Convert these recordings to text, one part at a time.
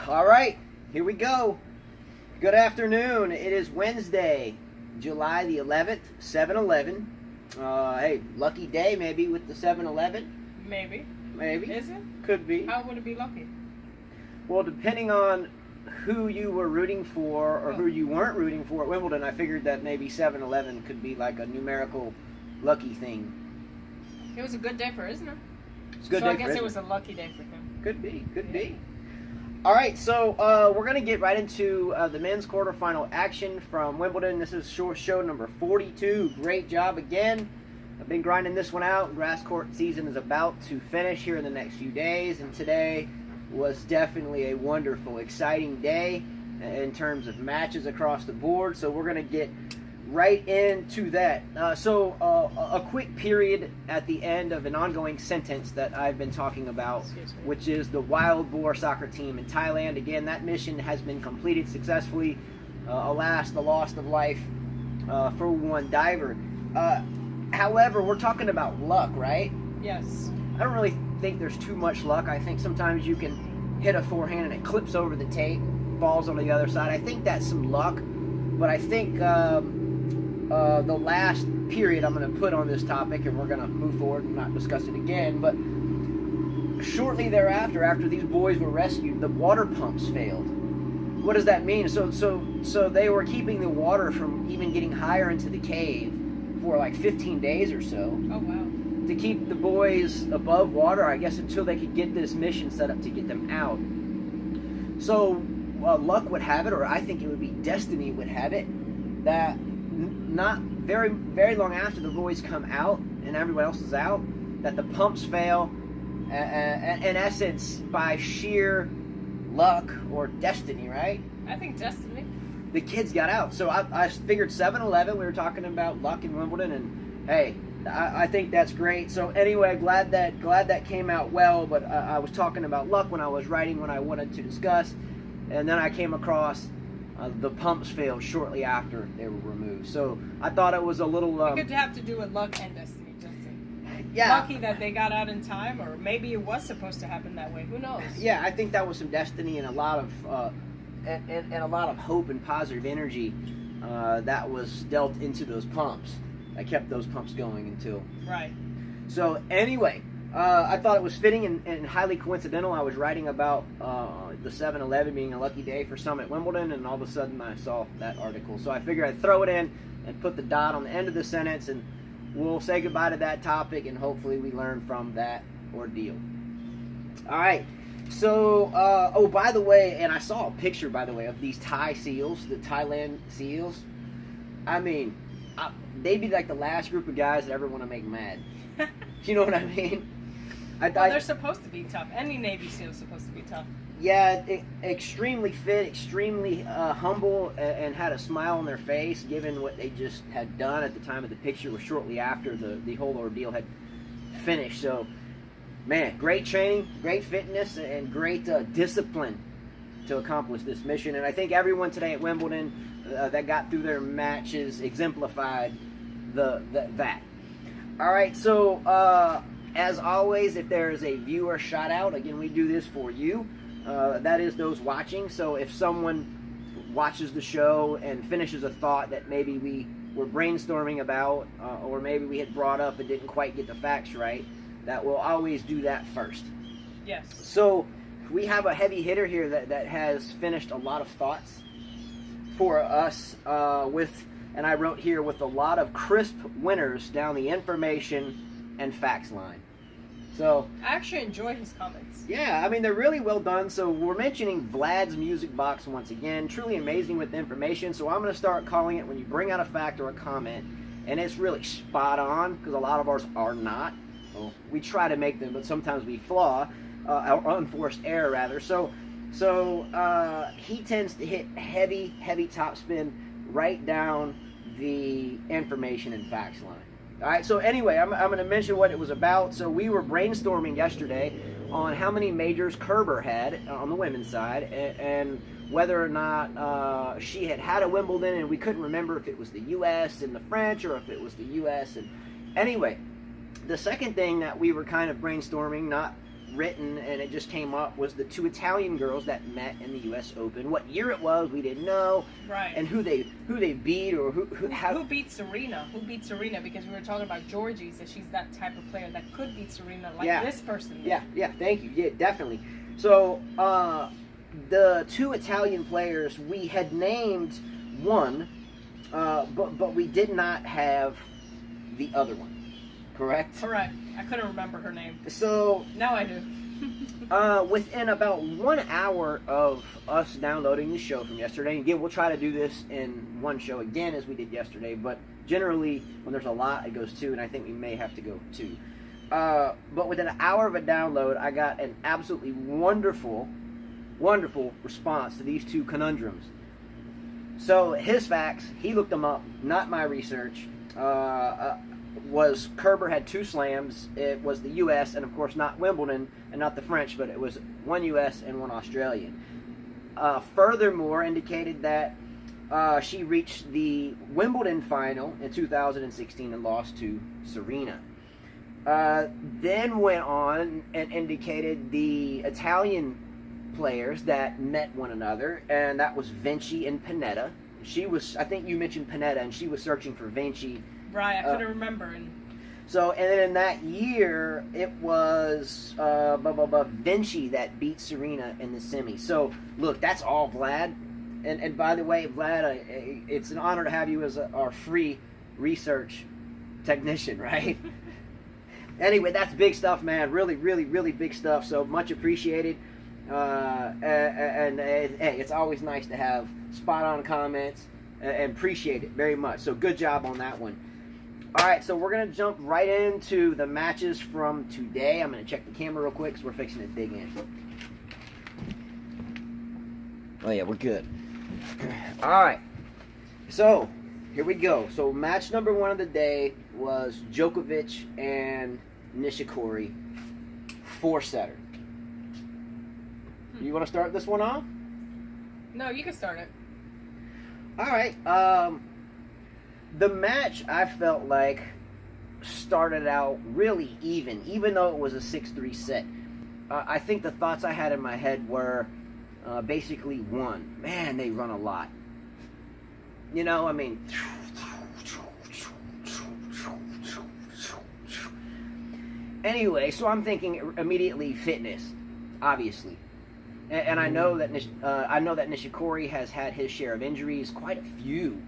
All right, here we go. Good afternoon. It is Wednesday, July the 11th, 7-11. Hey, lucky day maybe with the 7-11. Maybe. Maybe. Is it? Could be. How would it be lucky? Well, depending on who you were rooting for or who you weren't rooting for at Wimbledon, I figured that maybe 7-11 could be like a numerical lucky thing. It was a good day for Isner. It's a good So day I guess for it Isner. was a lucky day for him. Could be. All right, so we're going to get right into the men's quarterfinal action from Wimbledon. This is show number 42. Great job again. I've been grinding this one out. Grass court season is about to finish here in the next few days, and today was definitely a wonderful, exciting day in terms of matches across the board. So we're going to get right into that. A quick period at the end of an ongoing sentence that I've been talking about, which is the Wild Boar soccer team in Thailand. Again, that mission has been completed successfully. Alas, the loss of life for one diver. However, we're talking about luck, right? Yes. I don't really think there's too much luck. I think sometimes you can hit a forehand and it clips over the tape, falls on the other side. I think that's some luck, but I think the last period I'm going to put on this topic, and we're going to move forward and not discuss it again, but shortly thereafter, after these boys were rescued, the water pumps failed. What does that mean? So they were keeping the water from even getting higher into the cave for like 15 days or so. Oh, wow. To keep the boys above water, I guess, until they could get this mission set up to get them out. So luck would have it, or I think it would be destiny would have it, that not very, very long after the boys come out and everyone else is out, that the pumps fail, in essence, by sheer luck or destiny, right? I think destiny. The kids got out. So I figured 7-11, we were talking about luck in Wimbledon, and hey, I think that's great. So anyway, glad that came out well, but I was talking about luck when I was writing what I wanted to discuss, and then I came across the pumps failed shortly after they were removed. So I thought it was a little... it could have to do with luck and destiny, Justin. Yeah. Lucky that they got out in time, or maybe it was supposed to happen that way. Who knows? Yeah, I think that was some destiny and a lot of and a lot of hope and positive energy that was dealt into those pumps. I kept those pumps going until... Right. So anyway, I thought it was fitting and highly coincidental. I was writing about the 7-11 being a lucky day for some at Wimbledon, and all of a sudden I saw that article. So I figured I'd throw it in and put the dot on the end of the sentence, and we'll say goodbye to that topic, and hopefully we learn from that ordeal. All right. So, oh, by the way, and I saw a picture, by the way, of these Thai seals, the Thailand seals. I mean, they'd be like the last group of guys that ever want to make mad. You know what I mean? Well, they're supposed to be tough. Any Navy SEAL is supposed to be tough. Yeah, extremely fit, extremely humble, and had a smile on their face, given what they just had done at the time of the picture, was shortly after the whole ordeal had finished. So, man, great training, great fitness, and great discipline to accomplish this mission. And I think everyone today at Wimbledon that got through their matches exemplified that. All right, so as always, if there is a viewer shout out, again, we do this for you. That is those watching. So if someone watches the show and finishes a thought that maybe we were brainstorming about, or maybe we had brought up and didn't quite get the facts right, that we'll always do that first. Yes. So we have a heavy hitter here that has finished a lot of thoughts for us and I wrote here with a lot of crisp winners down the information and facts line. So I actually enjoy his comments. yeah, I mean, they're really well done. So we're mentioning Vlad's music box once again. Truly amazing with the information. So I'm going to start calling it when you bring out a fact or a comment, and it's really spot on, because a lot of ours are not. Well, we try to make them, but sometimes we flaw, or unforced error rather. So he tends to hit heavy topspin right down the information and facts line. All right, so anyway, I'm going to mention what it was about. So we were brainstorming yesterday on how many majors Kerber had on the women's side, and whether or not she had a Wimbledon, and we couldn't remember if it was the U.S. and the French, or if it was the U.S. And anyway, the second thing that we were kind of brainstorming, not written, and it just came up, was the two Italian girls that met in the U.S. Open. What year it was, we didn't know. Right. And who they beat, or who beat Serena? Who beat Serena? Because we were talking about Georgie's, that she's that type of player that could beat Serena, like this person. Yeah, thank you. Yeah, definitely. So, the two Italian players, we had named one, but we did not have the other one. Correct? Correct. I couldn't remember her name. So now I do. Within about 1 hour of us downloading the show from yesterday, and again, we'll try to do this in one show again as we did yesterday, but generally when there's a lot, it goes two, and I think we may have to go two. But within an hour of a download, I got an absolutely wonderful response to these two conundrums. So his facts, he looked them up, not my research. Was Kerber had 2 slams. It was the U.S. and of course not Wimbledon and not the French, but it was 1 U.S. and 1 Australian. Furthermore, indicated that she reached the Wimbledon final in 2016 and lost to Serena. Then went on and indicated the Italian players that met one another, and that was Vinci and Panetta. I think you mentioned Panetta, and she was searching for Vinci. Right, I couldn't remember. So, and then in that year, it was Vinci that beat Serena in the semi. So, look, that's all Vlad. And by the way, Vlad, it's an honor to have you as our free research technician, right? Anyway, that's big stuff, man. Really, really, really big stuff. So, much appreciated. Hey, it's always nice to have spot-on comments and appreciate it very much. So, good job on that one. All right, so we're going to jump right into the matches from today. I'm going to check the camera real quick because we're fixing to dig in. Oh, yeah, we're good. All right, so here we go. So match number 1 of the day was Djokovic and Nishikori, 4-setter. You want to start this one off? No, you can start it. All right. The match, I felt like, started out really even though it was a 6-3 set. I think the thoughts I had in my head were basically one, man, they run a lot. You know, I mean, anyway, so I'm thinking immediately fitness, obviously. And I know that Nishikori has had his share of injuries, quite a few,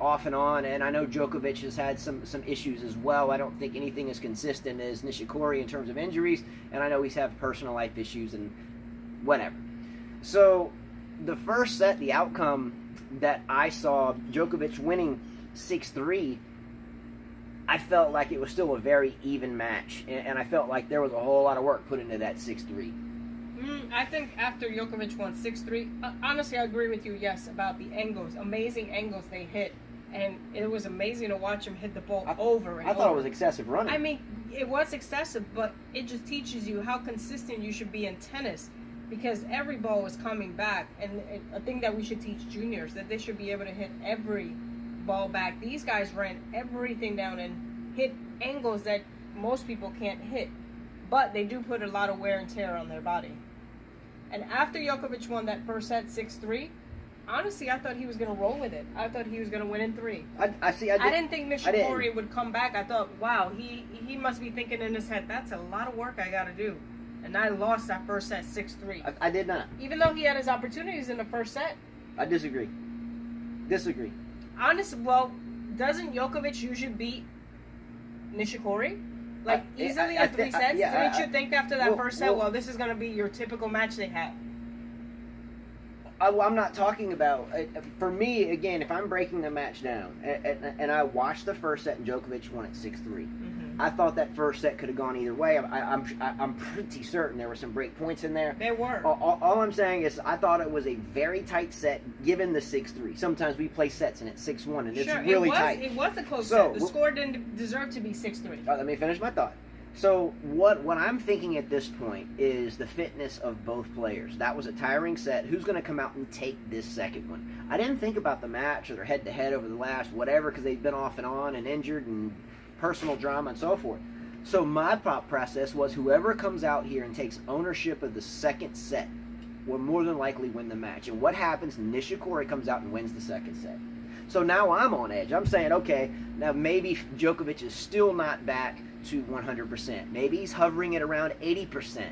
off and on, and I know Djokovic has had some issues as well. I don't think anything as consistent as Nishikori in terms of injuries, and I know he's had personal life issues and whatever. So the first set, the outcome that I saw, Djokovic winning 6-3, I felt like it was still a very even match, and I felt like there was a whole lot of work put into that 6-3. I think after Djokovic won 6-3, honestly, I agree with you, yes, about the angles. Amazing angles they hit. And it was amazing to watch him hit the ball over and over. I thought it was excessive running. I mean, it was excessive, but it just teaches you how consistent you should be in tennis. Because every ball was coming back. And a thing that we should teach juniors, that they should be able to hit every ball back. These guys ran everything down and hit angles that most people can't hit. But they do put a lot of wear and tear on their body. And after Djokovic won that first set 6-3, honestly, I thought he was going to roll with it. I thought he was going to win in 3. I didn't think Nishikori would come back. I thought, wow, he must be thinking in his head, that's a lot of work I got to do. And I lost that first set 6-3. I did not. Even though he had his opportunities in the first set. I disagree. Honestly, well, doesn't Djokovic usually beat Nishikori? Like, easily in 3 sets? Didn't you think after that first set, well, this is going to be your typical match they have? I'm not talking about... for me, again, if I'm breaking the match down, and I watched the first set and Djokovic won at 6-3, I thought that first set could have gone either way. I'm pretty certain there were some break points in there. There were. All I'm saying is I thought it was a very tight set given the 6-3. Sometimes we play sets and it's 6-1, and it's really tight. It was a close set. The score didn't deserve to be 6-3. Let me finish my thought. So what I'm thinking at this point is the fitness of both players. That was a tiring set. Who's going to come out and take this second one? I didn't think about the match or their head-to-head over the last whatever because they've been off and on and injured and personal drama and so forth. So my thought process was whoever comes out here and takes ownership of the second set will more than likely win the match. And what happens? Nishikori comes out and wins the second set. So now I'm on edge. I'm saying, okay, now maybe Djokovic is still not back to 100%. Maybe he's hovering at around 80%.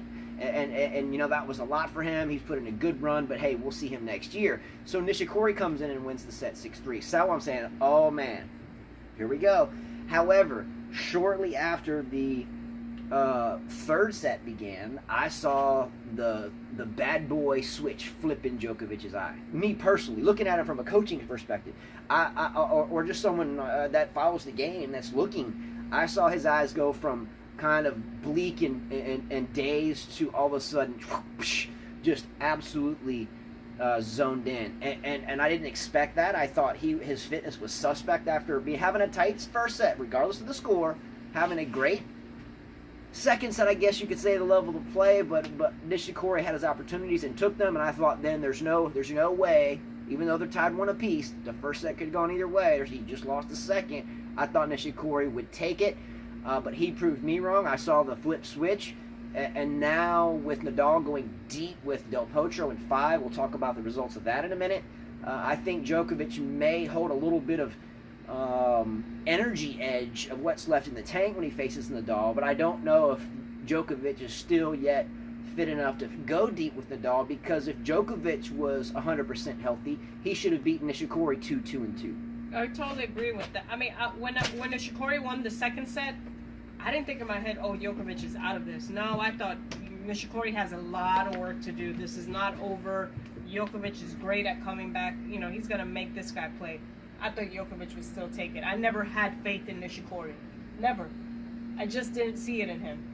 And you know, that was a lot for him. He's put in a good run, but hey, we'll see him next year. So Nishikori comes in and wins the set 6-3. So I'm saying, oh man, here we go. However, shortly after the third set began, I saw the bad boy switch flip in Djokovic's eye. Me personally, looking at it from a coaching perspective, or just someone that follows the game that's looking, I saw his eyes go from kind of bleak and dazed to all of a sudden just absolutely zoned in, and I didn't expect that. I thought his fitness was suspect after having a tight first set, regardless of the score, having a great second set, I guess you could say, the level of play, but Nishikori had his opportunities and took them, and I thought then there's no way, even though they're tied one apiece, the first set could have gone either way. He just lost the second. I thought Nishikori would take it, but he proved me wrong. I saw the flip switch, and now with Nadal going deep with Del Potro in 5, we'll talk about the results of that in a minute. I think Djokovic may hold a little bit of energy edge of what's left in the tank when he faces Nadal, but I don't know if Djokovic is still yet fit enough to go deep with Nadal, because if Djokovic was 100% healthy, he should have beaten Nishikori 2-2-2. I totally agree with that. I mean, when Nishikori won the second set, I didn't think in my head, oh, Djokovic is out of this. No, I thought Nishikori has a lot of work to do. This is not over. Djokovic is great at coming back. You know, he's going to make this guy play. I thought Djokovic would still take it. I never had faith in Nishikori. Never. I just didn't see it in him.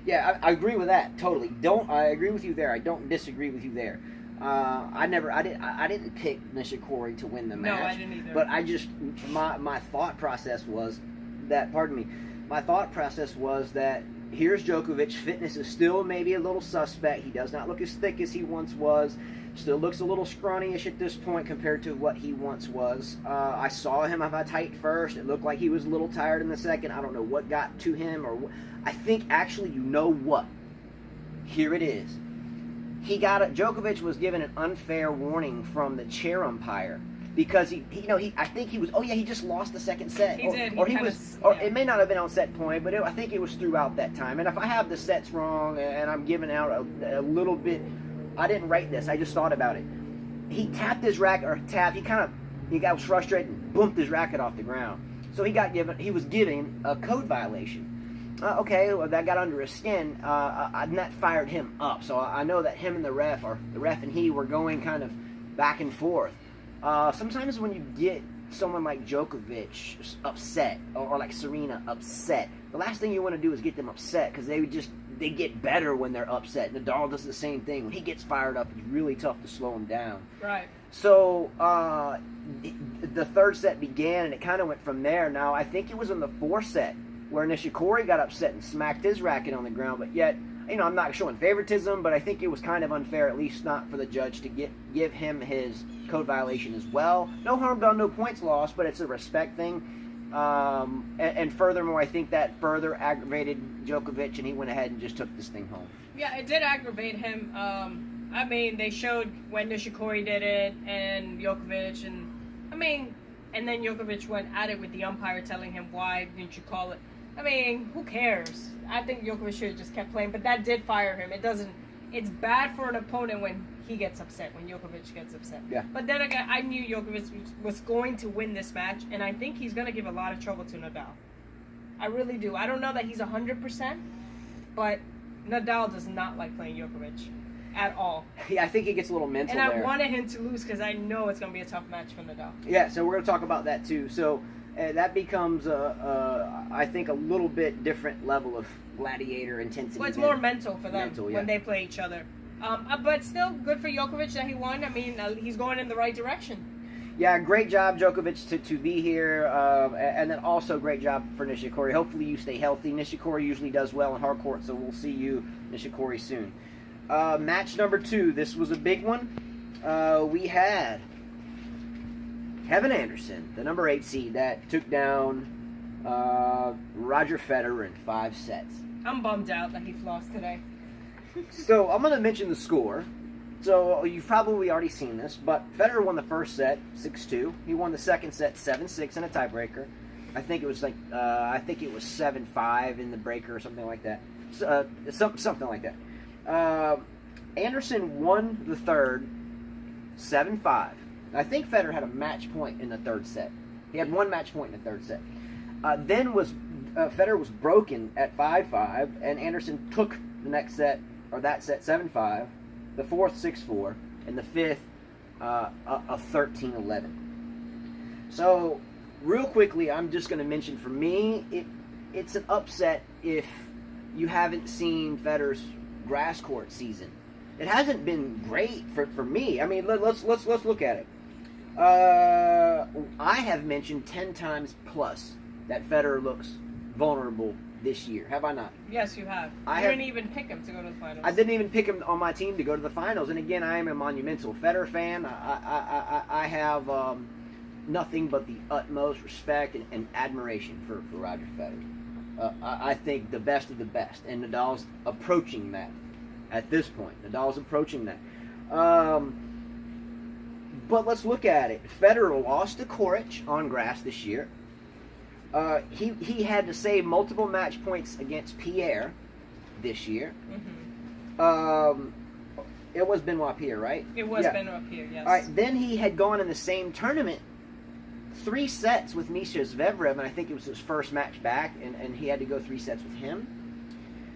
Yeah, I agree with that totally. I agree with you there. I don't disagree with you there. I didn't pick Nishikori to win the match. No, I didn't either. But I just my thought process was that. Pardon me. My thought process was that here's Djokovic. Fitness is still maybe a little suspect. He does not look as thick as he once was. Still looks a little scrawny-ish at this point compared to what he once was. I saw him have a tight first. It looked like he was a little tired in the second. I don't know what got to him. I think, actually, you know what? Here it is. Djokovic was given an unfair warning from the chair umpire because he just lost the second set. He did. It may not have been on set point, but I think it was throughout that time. And if I have the sets wrong and I'm giving out a little bit, I didn't write this. I just thought about it. He tapped his racket, he got frustrated and bumped his racket off the ground. So he was given a code violation. That got under his skin, and that fired him up. So I know that him and the ref and he were going kind of back and forth. Sometimes when you get someone like Djokovic upset, or like Serena upset, the last thing you want to do is get them upset, because they get better when they're upset. Nadal does the same thing. When he gets fired up, it's really tough to slow him down. Right. So the third set began, and it kind of went from there. Now, I think it was in the fourth set where Nishikori got upset and smacked his racket on the ground, but yet, I'm not showing favoritism, but I think it was kind of unfair, at least not for the judge, to give him his code violation as well. No harm done, no points lost, but it's a respect thing. And furthermore, I think that further aggravated Djokovic, and he went ahead and just took this thing home. Yeah, it did aggravate him. I mean, they showed when Nishikori did it, and Djokovic, and then Djokovic went at it with the umpire, telling him, why didn't you call it? I mean, who cares? I think Djokovic should have just kept playing, but that did fire him. It's bad for an opponent when he gets upset, when Djokovic gets upset. Yeah. But then again, I knew Djokovic was going to win this match, and I think he's going to give a lot of trouble to Nadal. I really do. I don't know that he's 100%, but Nadal does not like playing Djokovic at all. Yeah, I think he gets a little mental there. And there. I wanted him to lose because I know it's going to be a tough match for Nadal. Yeah, so we're going to talk about that too. So that becomes, I think, a little bit different level of gladiator intensity. Well, it's more mental for them when they play each other. But still, good for Djokovic that he won. I mean, he's going in the right direction. Yeah, great job, Djokovic, to be here. And then also great job for Nishikori. Hopefully you stay healthy. Nishikori usually does well in hard court, so we'll see you, Nishikori, soon. Match number 2. This was a big one. We had Kevin Anderson, the number 8 seed, that took down Roger Federer in 5 sets. I'm bummed out that he lost today. So I'm going to mention the score. So you've probably already seen this, but Federer won the first set 6-2. He won the second set 7-6 in a tiebreaker. I think it was 7-5 in the breaker or something like that. Something like that. Anderson won the third 7-5. I think Federer had a match point in the third set. He had one match point in the third set. Then Federer was broken at 5-5, and Anderson took the next set, or that set 7-5, the fourth 6-4, and the fifth a 13-11. So real quickly, I'm just going to mention, for me, it's an upset if you haven't seen Federer's grass court season. It hasn't been great for me. I mean, let's look at it. I have mentioned 10 times plus that Federer looks vulnerable this year. Have I not? Yes, you have. You didn't even pick him to go to the finals. I didn't even pick him on my team to go to the finals. And again, I am a monumental Federer fan. I have nothing but the utmost respect and admiration for Roger Federer. I think the best of the best, and Nadal's approaching that at this point. Nadal's approaching that. But let's look at it. Federer lost to Coric on grass this year. He had to save multiple match points against Pierre this year. Mm-hmm. It was Benoit Pierre, right? It was Benoit Pierre, yes. All right. Then he had gone in the same tournament 3 sets with Misha Zverev, and I think it was his first match back, and he had to go 3 sets with him.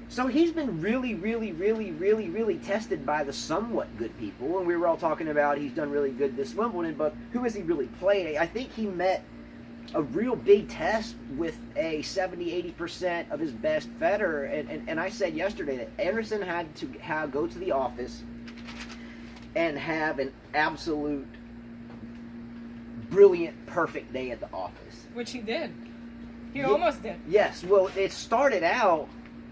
So he's been really, really, really, really, really tested by the somewhat good people. And we were all talking about he's done really good this Wimbledon, but who has he really played? I think he met a real big test with a 70-80% of his best Federer. And I said yesterday that Anderson had to go to the office and have an absolute brilliant, perfect day at the office. Which he did. He almost did. Yes. Well, it started out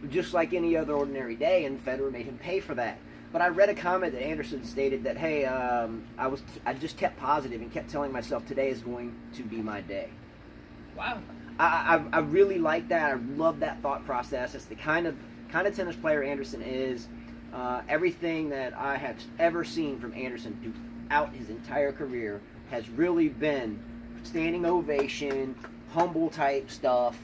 just like any other ordinary day, and Federer made him pay for that. But I read a comment that Anderson stated that, hey, I just kept positive and kept telling myself today is going to be my day. Wow. I really like that. I love that thought process. It's the kind of tennis player Anderson is. Everything that I have ever seen from Anderson throughout his entire career has really been standing ovation, humble type stuff.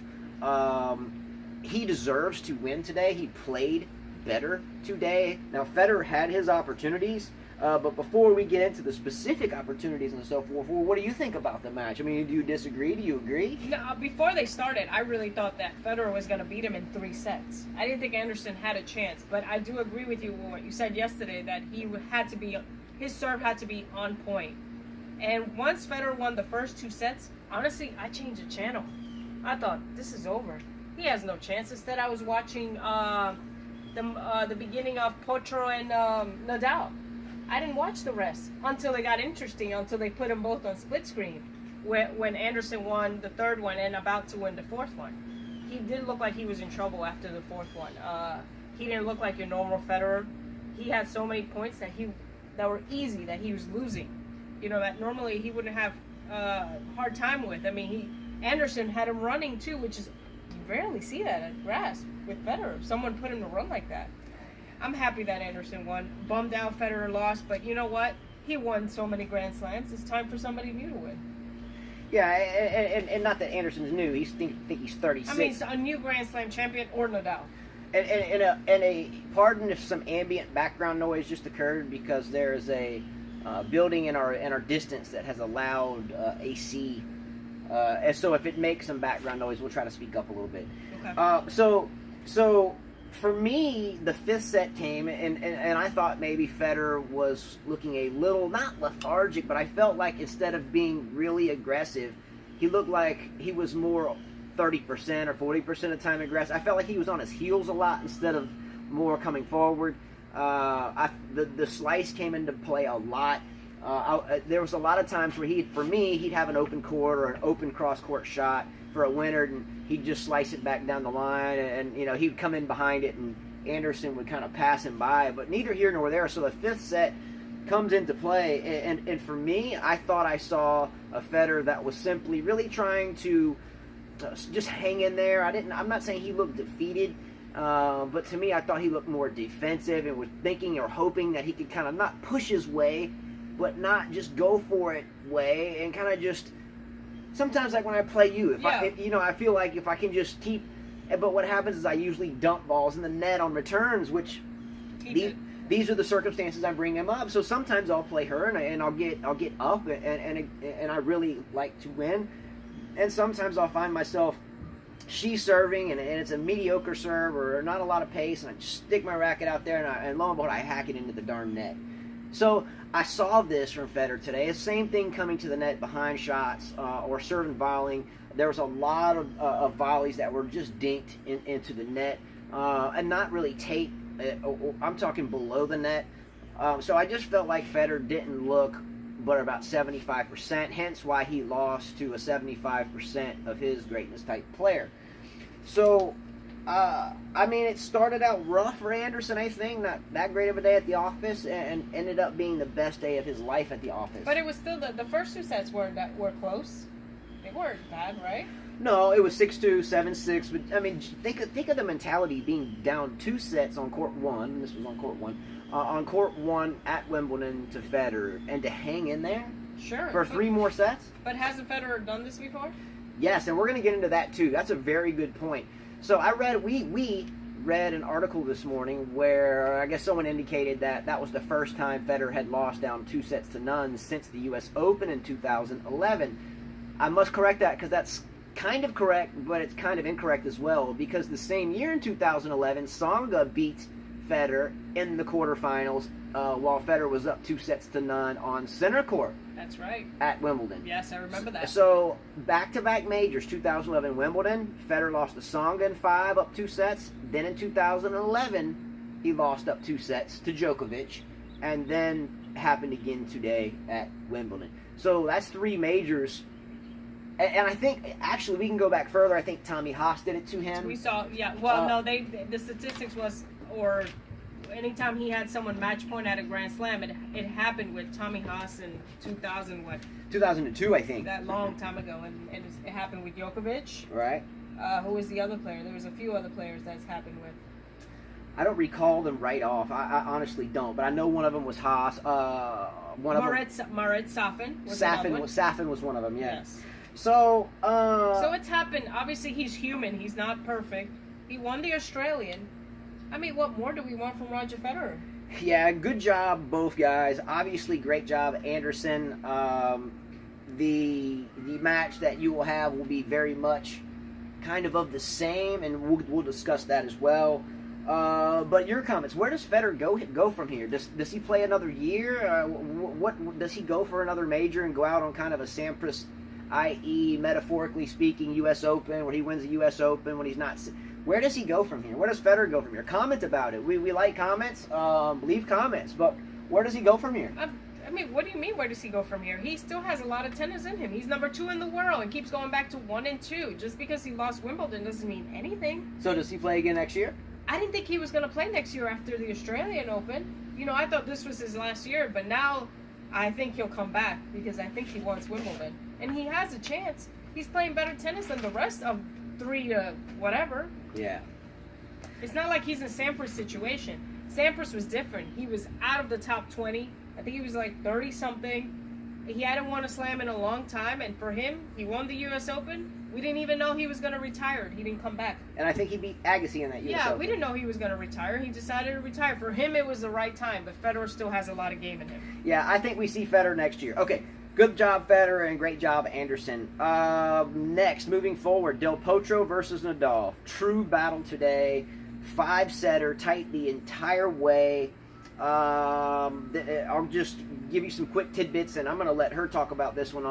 He deserves to win today. He played better today. Now, Federer had his opportunities, but before we get into the specific opportunities and so forth, what do you think about the match? I mean, do you disagree? Do you agree? No, before they started, I really thought that Federer was going to beat him in 3 sets. I didn't think Anderson had a chance, but I do agree with you with what you said yesterday, that his serve had to be on point. And once Federer won the first 2 sets, honestly, I changed the channel. I thought, this is over. He has no chance. Instead, I was watching the beginning of Potro and Nadal. I didn't watch the rest until it got interesting, until they put them both on split screen. When Anderson won the third one and about to win the fourth one. He did look like he was in trouble after the fourth one. He didn't look like your normal Federer. He had so many points that were easy, that he was losing. You know, that normally he wouldn't have a hard time with. I mean, Anderson had him running too, which is, you rarely see that at grass with Federer. Someone put him to run like that. I'm happy that Anderson won. Bummed out Federer lost, but you know what? He won so many Grand Slams. It's time for somebody new to win. Yeah, and not that Anderson's new. He's think he's 36. I mean, a new Grand Slam champion or Nadal. And pardon if some ambient background noise just occurred, because there is a building in our distance that has a loud AC. And so if it makes some background noise, we'll try to speak up a little bit. Okay. So for me, the 5th set came, and I thought maybe Federer was looking a little, not lethargic, but I felt like instead of being really aggressive, he looked like he was more 30% or 40% of the time aggressive. I felt like he was on his heels a lot instead of more coming forward. The slice came into play a lot. There was a lot of times where he'd have an open court or an open cross-court shot for a winner, and he'd just slice it back down the line, and he'd come in behind it, and Anderson would kind of pass him by, but neither here nor there. So the 5th set comes into play, and for me, I thought I saw a Federer that was simply really trying to just hang in there. I'm not saying he looked defeated, but to me, I thought he looked more defensive and was thinking or hoping that he could kind of not push his way, but not just go for it way, and kind of just sometimes like when I play you, I feel like if I can just keep. But what happens is I usually dump balls in the net on returns, which these are the circumstances I bring him up. So sometimes I'll play her and I'll get up and I really like to win. And sometimes I'll find myself, she's serving and it's a mediocre serve or not a lot of pace, and I just stick my racket out there and lo and behold, I hack it into the darn net. So I saw this from Federer today. The same thing coming to the net behind shots or serving volleying. There was a lot of volleys that were just dinked into the net and not really taped. I'm talking below the net. So I just felt like Federer didn't look but about 75%, hence why he lost to a 75% of his greatness type player. So, it started out rough for Anderson, I think, not that great of a day at the office, and ended up being the best day of his life at the office. But it was still, the first two sets were close. They weren't bad, right? No, it was 6-2, 7-6, but, think of the mentality being down 2 sets on court 1, this was on court 1, on court 1 at Wimbledon to Federer, and to hang in there for 3 more sets. But hasn't Federer done this before? Yes, and we're going to get into that too. That's a very good point. So we read an article this morning where I guess someone indicated that was the first time Federer had lost down 2-0 since the U.S. Open in 2011. I must correct that because that's kind of correct, but it's kind of incorrect as well, because the same year in 2011, Tsonga beat Federer in the quarterfinals while Federer was up 2-0 on center court. That's right. At Wimbledon. Yes, I remember that. So, back-to-back majors, 2011 Wimbledon, Federer lost to Tsonga in 5 up 2 sets. Then in 2011, he lost up 2 sets to Djokovic, and then happened again today at Wimbledon. So that's 3 majors. And I think, actually, we can go back further. I think Tommy Haas did it to him. We saw, no, the statistics was, or anytime he had someone match point at a Grand Slam, it happened with Tommy Haas in 2002, I think. That long time ago, and it happened with Djokovic. Right. Who was the other player? There was a few other players that's happened with. I don't recall them right off. I honestly don't, but I know one of them was Haas. Marat Safin was another one. Safin was one of them. Yeah. Yes. So it's happened. Obviously, he's human. He's not perfect. He won the Australian. What more do we want from Roger Federer? Yeah, good job, both guys. Obviously, great job, Anderson. The match that you will have will be very much kind of the same, and we'll discuss that as well. But your comments, where does Federer go from here? Does he play another year? What does he go for another major and go out on kind of a Sampras, i.e., metaphorically speaking, U.S. Open, where he wins the U.S. Open when he's not... Where does he go from here? Where does Federer go from here? Comment about it. We like comments. Leave comments. But where does he go from here? What do you mean, where does he go from here? He still has a lot of tennis in him. He's number 2 in the world and keeps going back to 1 and 2. Just because he lost Wimbledon doesn't mean anything. So does he play again next year? I didn't think he was going to play next year after the Australian Open. I thought this was his last year, but now I think he'll come back because I think he wants Wimbledon. And he has a chance. He's playing better tennis than the rest of 3 to whatever. Yeah. It's not like he's in Sampras' situation. Sampras was different. He was out of the top 20. I think he was like 30-something. He hadn't won a slam in a long time, and for him, he won the U.S. Open. We didn't even know he was going to retire. He didn't come back. And I think he beat Agassi in that U.S. Open. Yeah, we didn't know he was going to retire. He decided to retire. For him, it was the right time, but Federer still has a lot of game in him. Yeah, I think we see Federer next year. Okay, good job, Federer, and great job, Anderson. Next, moving forward, Del Potro versus Nadal. True battle today. 5-setter, tight the entire way. I'll just give you some quick tidbits, and I'm going to let her talk about this one.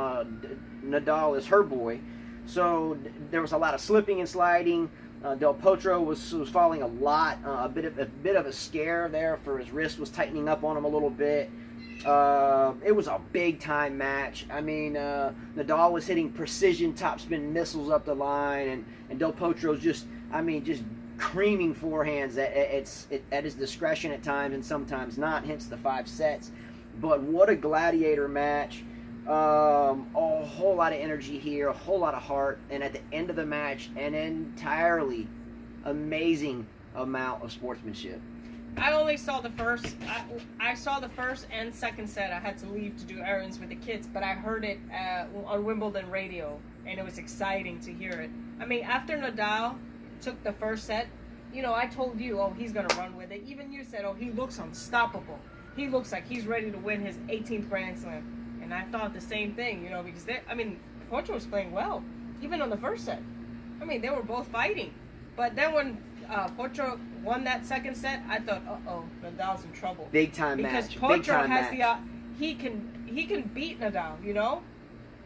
Nadal is her boy. So there was a lot of slipping and sliding. Del Potro was falling a lot. A bit of a scare there for his wrist was tightening up on him a little bit. It was a big time match. Nadal was hitting precision topspin missiles up the line, and Del Potro's just creaming forehands at his discretion at times and sometimes not. Hence the 5 sets. But what a gladiator match. A whole lot of energy here, a whole lot of heart, and at the end of the match, an entirely amazing amount of sportsmanship. I only saw the first. I saw the first and second set. I had to leave to do errands with the kids, but I heard it on Wimbledon radio, and it was exciting to hear it. I mean, after Nadal took the first set, you know, I told you, oh, he's gonna run with it. Even you said, oh, he looks unstoppable. He looks like he's ready to win his 18th Grand Slam, and I thought the same thing, you know, because Potro was playing well, even on the first set. I mean, they were both fighting, but then when Potro won that second set, I thought, Nadal's in trouble. Big time because match. Potro Big time has match. he can beat Nadal, you know?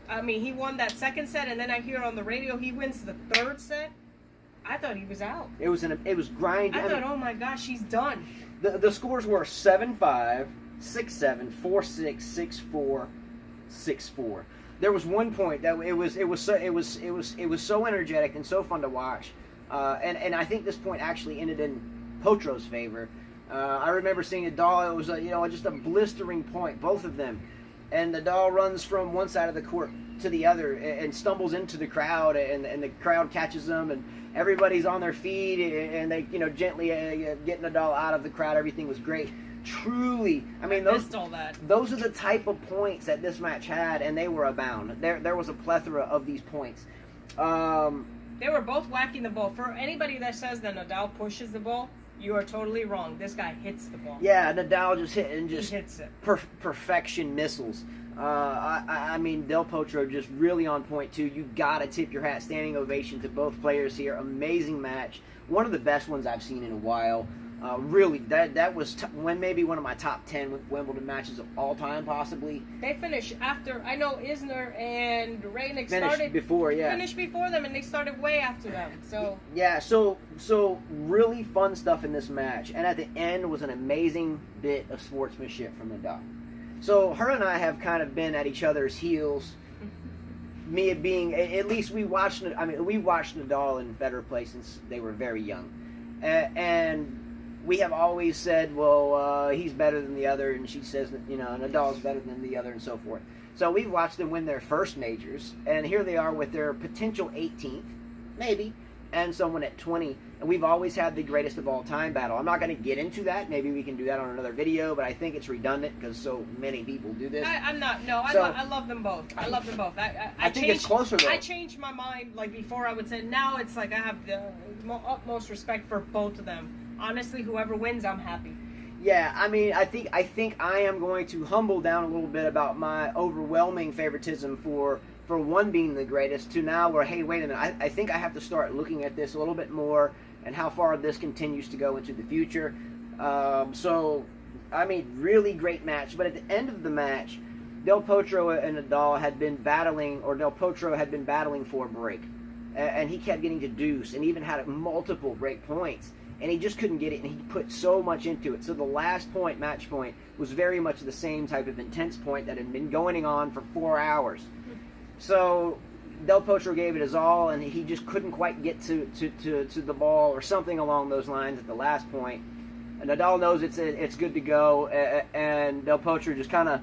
I mean, he won that second set, and then I hear on the radio he wins the third set. I thought he was out. It was grinding. I thought, oh my gosh, he's done. The scores were 7-5, 6-7, 4-6, 6-4, 6-4. There was one point that it was so energetic and so fun to watch. And I think this point actually ended in Potro's favor. I remember seeing Nadal. It was just a blistering point, both of them. And Nadal runs from one side of the court to the other and stumbles into the crowd, and the crowd catches them, and everybody's on their feet, and they gently get Nadal out of the crowd. Everything was great. Truly, I mean, those are the type of points that this match had, and they were abound. There was a plethora of these points. They were both whacking the ball. For anybody that says that Nadal pushes the ball, you are totally wrong. This guy hits the ball. Yeah, Nadal just hits it. Perfection missiles. I mean, Del Potro just really on point too. You gotta tip your hat. Standing ovation to both players here. Amazing match. One of the best ones I've seen in a while. Really, that was maybe one of my top 10 Wimbledon matches of all time, possibly. They finished after. I know Isner and Raonic finished before them, and they started way after them. So yeah, so really fun stuff in this match, and at the end was an amazing bit of sportsmanship from Nadal. So her and I have kind of been at each other's heels. Me being, at least we watched Nadal and Federer play since they were very young, and we have always said, well, he's better than the other, and she says that, Nadal's better than the other, and so forth. So we've watched them win their first majors, and here they are with their potential 18th, maybe, and someone at 20, and we've always had the greatest of all time battle. I'm not going to get into that. Maybe we can do that on another video, but I think it's redundant because so many people do this. I love them both. I love them both. I think it's closer, though. I changed my mind. Like, before I would say, now it's like I have the utmost respect for both of them. Honestly, whoever wins, I'm happy. Yeah, I mean, I think I am going to humble down a little bit about my overwhelming favoritism for one being the greatest to now where, hey, wait a minute, I think I have to start looking at this a little bit more and how far this continues to go into the future. So, I mean, really great match. But at the end of the match, Del Potro and Nadal had been battling, or Del Potro had been battling for a break. And he kept getting to deuce and even had multiple break points. And he just couldn't get it, and he put so much into it. So the last point, match point, was very much the same type of intense point that had been going on for 4 hours. So Del Potro gave it his all, and he just couldn't quite get to the ball or something along those lines at the last point. And Nadal knows it's good to go, and Del Potro just kind of,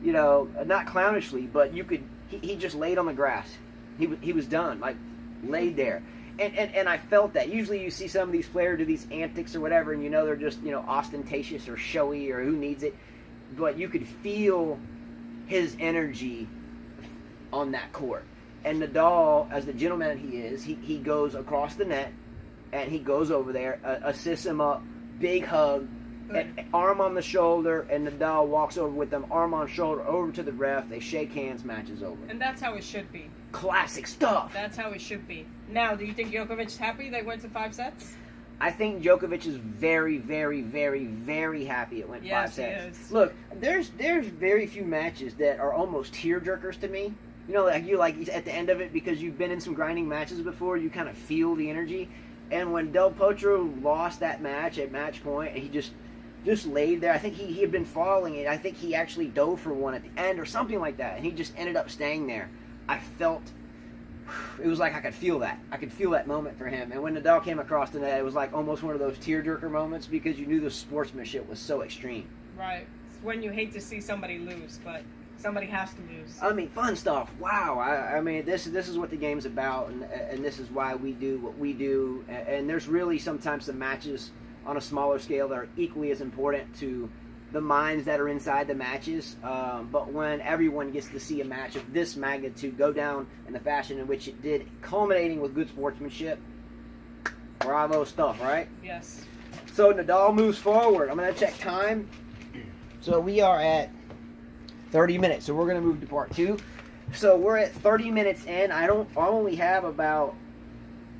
not clownishly, but he just laid on the grass. He was done, like laid there. And I felt that. Usually you see some of these players do these antics or whatever, and they're just, ostentatious or showy or who needs it. But you could feel his energy on that court. And Nadal, as the gentleman he is, he goes across the net, and he goes over there, assists him up, big hug, arm on the shoulder, and Nadal walks over with them, arm on shoulder, over to the ref. They shake hands, match is over. And that's how it should be. Classic stuff. That's how it should be. Now, do you think Djokovic is happy they went to 5 sets? I think Djokovic is very, very, very, very happy it went 5 sets. Yes, he is. Look, there's very few matches that are almost tearjerkers to me. Like at the end of it, because you've been in some grinding matches before, you kind of feel the energy. And when Del Potro lost that match at match point, and he just laid there. I think he had been falling, and I think he actually dove for one at the end or something like that, and he just ended up staying there. I felt, it was like I could feel that. I could feel that moment for him. And when Nadal came across the net, it was like almost one of those tearjerker moments because you knew the sportsmanship was so extreme. Right. It's when you hate to see somebody lose, but Somebody has to lose. I mean, fun stuff. Wow. I mean, this is what the game's about, and this is why we do what we do. And there's really sometimes some matches on a smaller scale that are equally as important to the minds that are inside the matches. But when everyone gets to see a match of this magnitude go down in the fashion in which it did, culminating with good sportsmanship, bravo stuff, right? Yes. So Nadal moves forward. I'm going to check time. So we are at 30 minutes. So we're going to move to part 2. So we're at 30 minutes in. I only have about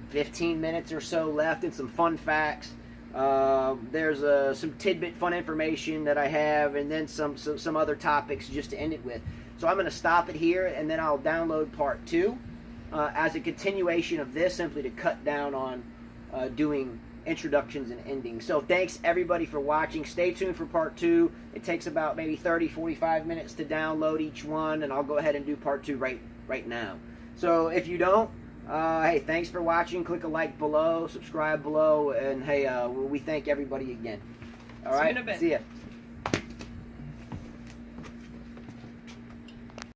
15 minutes or so left and some fun facts. There's some tidbit fun information that I have, and then some other topics just to end it with. So I'm going to stop it here, and then I'll download part 2 as a continuation of this, simply to cut down on doing introductions and endings. So thanks everybody for watching. Stay tuned for part 2. It takes about maybe 30-45 minutes to download each one, and I'll go ahead and do part 2 right now. So if you don't, hey, thanks for watching. Click a like below, subscribe below, and hey, we thank everybody again. All right, See you in a bit. See ya.